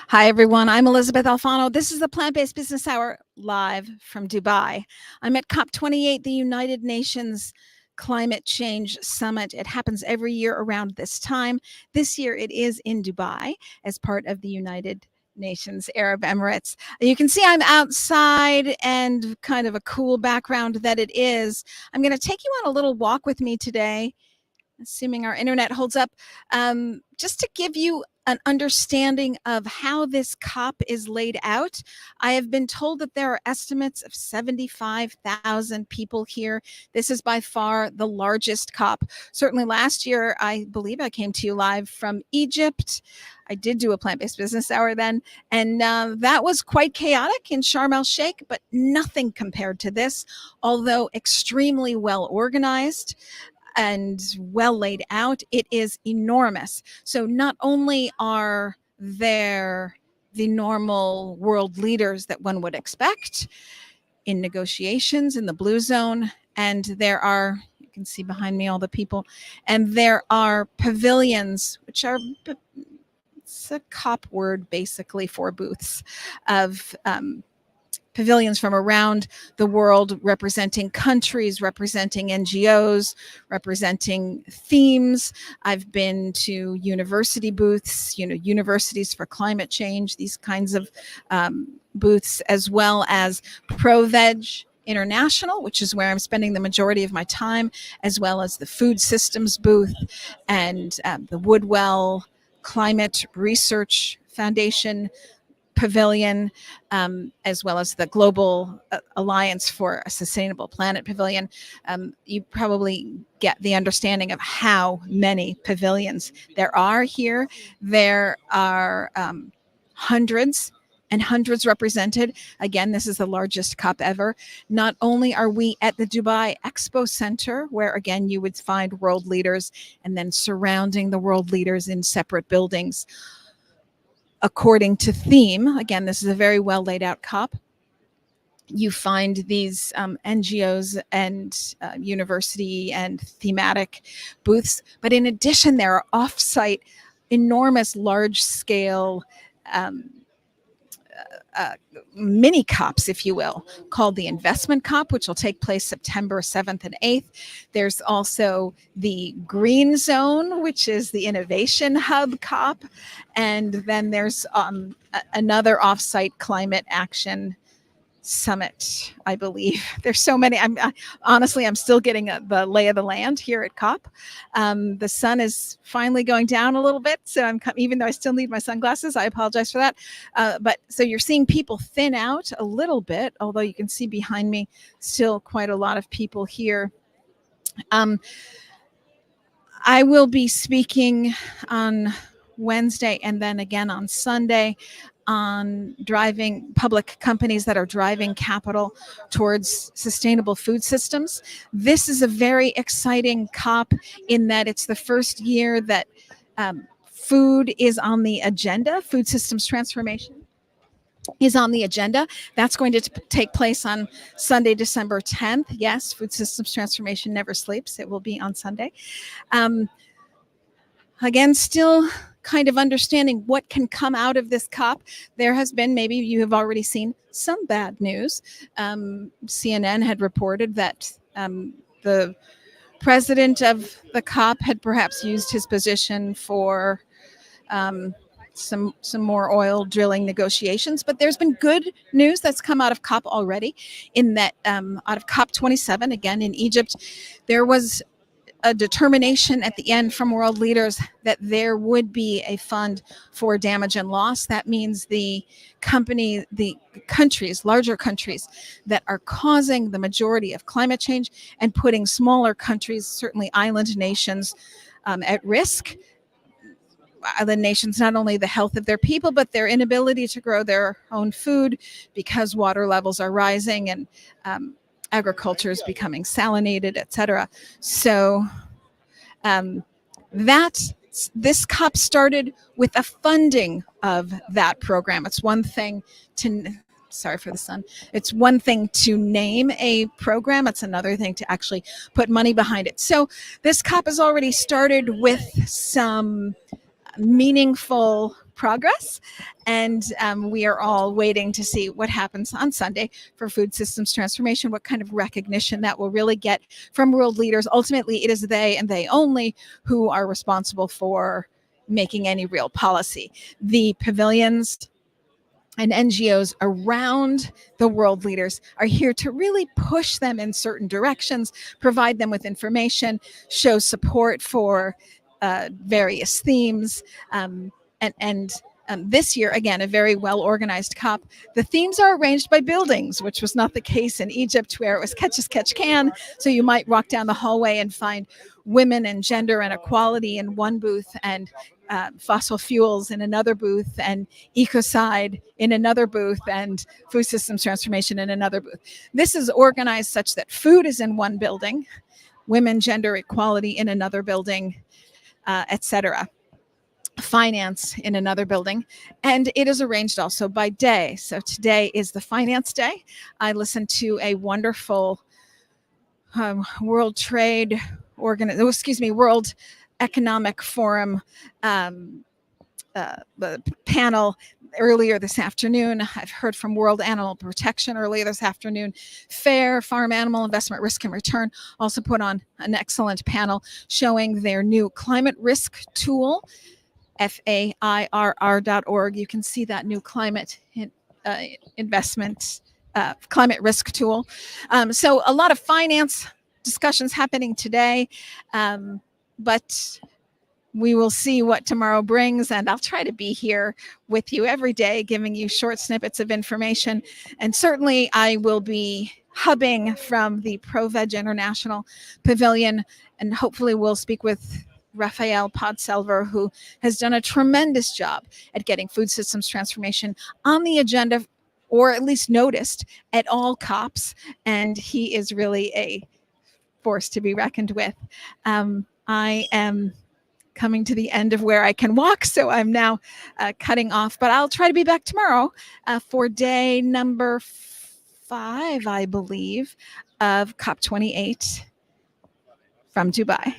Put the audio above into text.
Hi, everyone. I'm Elysabeth Alfano. This is the Plant-Based Business Hour live from Dubai. I'm at COP28, the United Nations Climate Change Summit. It happens every year around this time. This year it is in Dubai as part of the United Nations Arab Emirates. You can see I'm outside and kind of a cool background that it is. I'm going to take you on a little walk with me today, assuming our internet holds up, just to give you an understanding of how this COP is laid out. I have been told that there are estimates of 75,000 people here. This is by far the largest COP. Certainly last year, I believe I came to you live from Egypt. I did do a plant-based business hour then, and that was quite chaotic in Sharm el-Sheikh, but nothing compared to this, although extremely well organized and well laid out. It is enormous. So not only are there the normal world leaders that one would expect in negotiations in the blue zone, and there are, you can see behind me all the people, and there are pavilions, which are, it's a COP word basically for booths of pavilions from around the world, representing countries, representing NGOs, representing themes. I've been to university booths, universities for climate change, these kinds of booths, as well as Pro-Veg International, which is where I'm spending the majority of my time, as well as the Food Systems booth and the Woodwell Climate Research Foundation pavilion, as well as the Global Alliance for a Sustainable Planet pavilion. You probably get the understanding of how many pavilions there are here. There are hundreds and hundreds represented. Again, this is the largest COP ever. Not only are we at the Dubai Expo Center, where again you would find world leaders, and then surrounding the world leaders in separate buildings according to theme. Again, this is a very well laid out COP. You find these NGOs and university and thematic booths. But in addition, there are off-site, enormous, large-scale mini COPs, if you will, called the Investment COP, which will take place September 7th and 8th. There's also the Green Zone, which is the Innovation Hub COP. And then there's another offsite climate action summit, I believe. There's so many. Honestly, I'm still getting the lay of the land here at COP. The sun is finally going down a little bit, so even though I still need my sunglasses, I apologize for that. But so you're seeing people thin out a little bit, although you can see behind me still quite a lot of people here. I will be speaking on Wednesday and then again on Sunday on driving public companies that are driving capital towards sustainable food systems. This is a very exciting COP in that it's the first year that food is on the agenda. Food systems transformation is on the agenda. That's going to take place on Sunday, December 10th. Yes, food systems transformation never sleeps. It will be on Sunday. Again, still kind of understanding what can come out of this COP. There has been, maybe you have already seen, some bad news. CNN had reported that the president of the COP had perhaps used his position for some more oil drilling negotiations, but there's been good news that's come out of COP already, in that out of COP27, again in Egypt, there was a determination at the end from world leaders that there would be a fund for damage and loss. That means the countries, larger countries that are causing the majority of climate change and putting smaller countries, certainly island nations, at risk. Island nations, not only the health of their people, but their inability to grow their own food because water levels are rising and agriculture is becoming salinated, etc. So this COP started with a funding of that program. It's one thing to, sorry for the sun, it's one thing to name a program, it's another thing to actually put money behind it. So this COP has already started with some meaningful progress. And we are all waiting to see what happens on Sunday for food systems transformation, what kind of recognition that will really get from world leaders. Ultimately, it is they and they only who are responsible for making any real policy. The pavilions and NGOs around the world leaders are here to really push them in certain directions, provide them with information, show support for various themes. And this year, again, a very well-organized COP. The themes are arranged by buildings, which was not the case in Egypt, where it was catch as catch can. So you might walk down the hallway and find women and gender and equality in one booth, and fossil fuels in another booth, and ecocide in another booth, and food systems transformation in another booth. This is organized such that food is in one building, women, gender equality in another building, etc. Finance in another building, and it is arranged also by day. So today is the finance day. I listened to a wonderful World Economic Forum panel earlier this afternoon. I've heard from World Animal Protection earlier this afternoon. FAIR, Farm Animal Investment Risk and Return, also put on an excellent panel showing their new climate risk tool, FAIRR.org. You can see that new climate investment climate risk tool. So a lot of finance discussions happening today, but we will see what tomorrow brings, and I'll try to be here with you every day, giving you short snippets of information. And certainly I will be hubbing from the ProVeg International Pavilion, and hopefully we'll speak with Raphael Podselver, who has done a tremendous job at getting food systems transformation on the agenda, or at least noticed at all COPs. And he is really a force to be reckoned with. I am coming to the end of where I can walk, so I'm now cutting off, but I'll try to be back tomorrow for day number 5, I believe, of COP28 from Dubai.